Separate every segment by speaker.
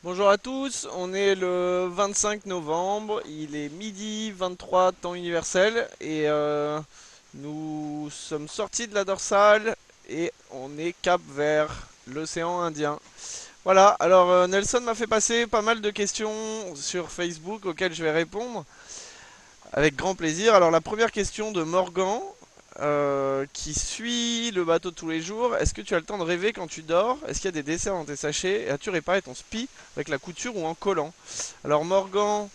Speaker 1: Bonjour à tous, on est le 25 novembre, il est midi 23 temps universel et nous sommes sortis de la dorsale et on est cap vers l'océan Indien. Voilà, alors Nelson m'a fait passer pas mal de questions sur Facebook auxquelles je vais répondre avec grand plaisir. Alors la première question de Morgan qui suit le bateau tous les jours. Est-ce que tu as le temps de rêver quand tu dors? Est-ce qu'il y a des desserts dans tes sachets? Et as-tu réparé ton spi avec la couture ou en collant? Alors Morgan,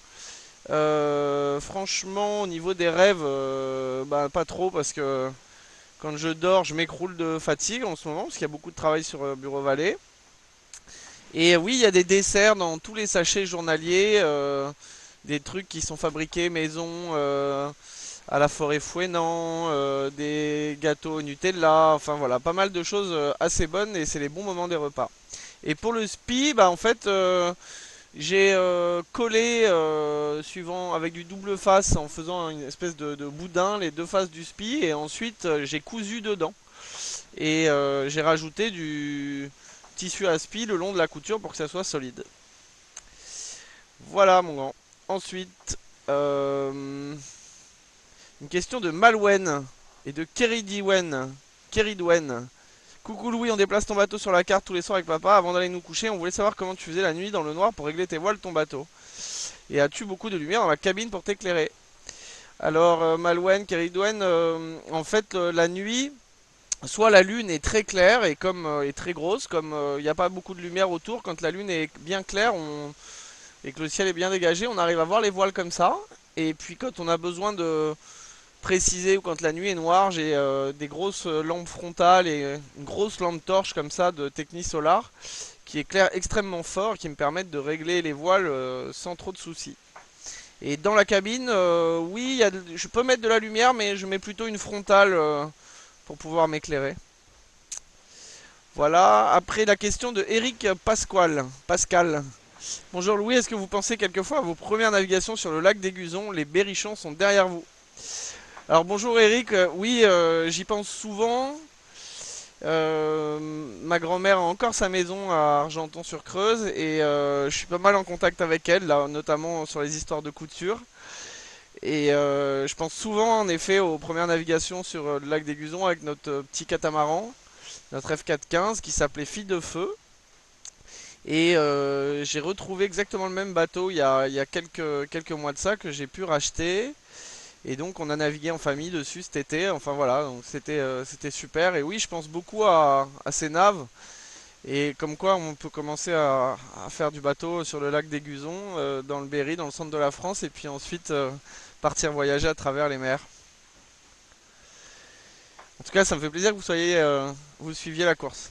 Speaker 1: franchement au niveau des rêves, bah, pas trop parce que quand je dors je m'écroule de fatigue en ce moment parce qu'il y a beaucoup de travail sur Bureau Vallée. Et oui, il y a des desserts dans tous les sachets journaliers, des trucs qui sont fabriqués maison, à la forêt fouennant, des gâteaux au Nutella, enfin voilà, pas mal de choses assez bonnes et c'est les bons moments des repas. Et pour le spi, bah en fait, j'ai collé suivant avec du double face en faisant une espèce de boudin les deux faces du spi et ensuite j'ai cousu dedans et j'ai rajouté du tissu à spi le long de la couture pour que ça soit solide. Voilà mon grand. Ensuite, euh, une question de Malwen et de Keridiwen. Keridwen. Coucou Louis, on déplace ton bateau sur la carte tous les soirs avec papa. Avant d'aller nous coucher, on voulait savoir comment tu faisais la nuit dans le noir pour régler tes voiles ton bateau. Et as-tu beaucoup de lumière dans la cabine pour t'éclairer? Alors Malwen, Keridwen, en fait la nuit, soit la lune est très claire et comme est très grosse, comme il n'y a pas beaucoup de lumière autour, quand la lune est bien claire et que le ciel est bien dégagé, on arrive à voir les voiles comme ça. Et puis quand on a besoin de préciser ou quand la nuit est noire, j'ai des grosses lampes frontales et une grosse lampe torche comme ça de Techni Solar qui éclaire extrêmement fort, qui me permettent de régler les voiles sans trop de soucis. Et dans la cabine, oui, je peux mettre de la lumière, mais je mets plutôt une frontale pour pouvoir m'éclairer. Voilà. Après la question de Eric Pascal. Bonjour Louis, est-ce que vous pensez quelquefois à vos premières navigations sur le lac d'Aiguzon? Les berrichons sont derrière vous. Alors bonjour Eric, oui, j'y pense souvent. Ma grand-mère a encore sa maison à Argenton-sur-Creuse et je suis pas mal en contact avec elle, là, notamment sur les histoires de couture. Et je pense souvent en effet aux premières navigations sur le lac d'Aiguzon avec notre petit catamaran, notre F415 qui s'appelait Fille de Feu. Et j'ai retrouvé exactement le même bateau il y a quelques mois de ça que j'ai pu racheter. Et donc on a navigué en famille dessus cet été. Enfin voilà, donc c'était super. Et oui, je pense beaucoup à ces naves. Et comme quoi on peut commencer à faire du bateau sur le lac d'Aiguzon, dans le Berry, dans le centre de la France, et puis ensuite partir voyager à travers les mers. En tout cas, ça me fait plaisir que vous suiviez la course.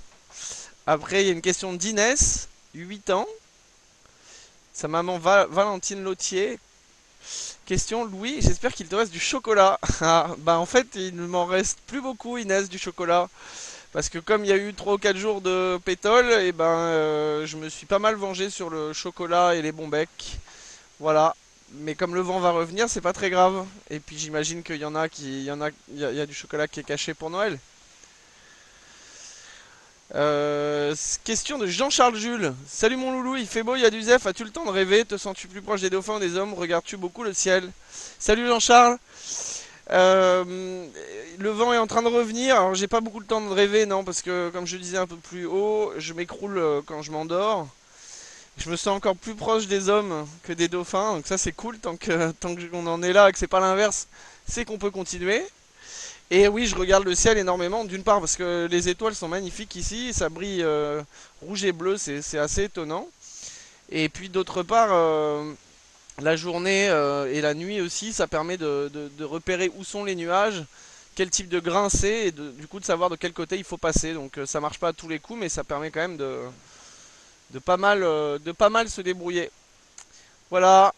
Speaker 1: Après, il y a une question d'Inès, 8 ans. Sa maman Valentine Lautier. Question Louis, j'espère qu'il te reste du chocolat. Ah, bah en fait, il ne m'en reste plus beaucoup, Inès, du chocolat. Parce que comme il y a eu 3 ou 4 jours de pétole, et ben je me suis pas mal vengé sur le chocolat et les bons becs. Voilà. Mais comme le vent va revenir, c'est pas très grave. Et puis j'imagine qu'il y en a qui. Il y a du chocolat qui est caché pour Noël. Question de Jean-Charles Jules. Salut mon loulou, il fait beau, il y a du zef. As-tu le temps de rêver? Te sens-tu plus proche des dauphins ou des hommes? Regardes-tu beaucoup le ciel? Salut Jean-Charles. Euh, le vent est en train de revenir. Alors j'ai pas beaucoup le temps de rêver, non, parce que comme je disais un peu plus haut, je m'écroule quand je m'endors. Je me sens encore plus proche des hommes que des dauphins, donc ça c'est cool tant qu'on en est là et que c'est pas l'inverse, c'est qu'on peut continuer. Et oui, je regarde le ciel énormément, d'une part parce que les étoiles sont magnifiques ici, ça brille rouge et bleu, c'est assez étonnant. Et puis d'autre part, la journée et la nuit aussi, ça permet de repérer où sont les nuages, quel type de grain c'est, et du coup de savoir de quel côté il faut passer. Donc ça marche pas à tous les coups, mais ça permet quand même de pas mal se débrouiller. Voilà.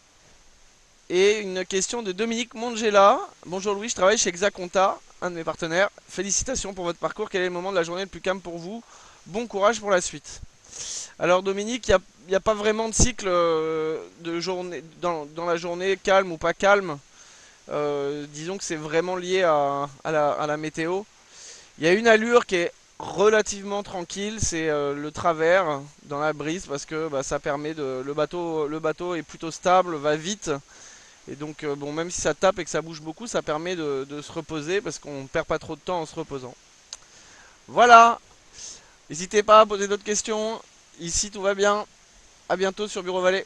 Speaker 1: Et une question de Dominique Mongela. Bonjour Louis, je travaille chez Exaconta, un de mes partenaires. Félicitations pour votre parcours. Quel est le moment de la journée le plus calme pour vous? Bon courage pour la suite. Alors Dominique, il n'y a pas vraiment de cycle de journée, dans la journée, calme ou pas calme. Disons que c'est vraiment lié à la météo. Il y a une allure qui est relativement tranquille, c'est le travers dans la brise parce que bah, ça permet de le bateau est plutôt stable, va vite et donc bon même si ça tape et que ça bouge beaucoup, ça permet de se reposer parce qu'on perd pas trop de temps en se reposant. Voilà, n'hésitez pas à poser d'autres questions. Ici tout va bien. À bientôt sur Bureau Vallée.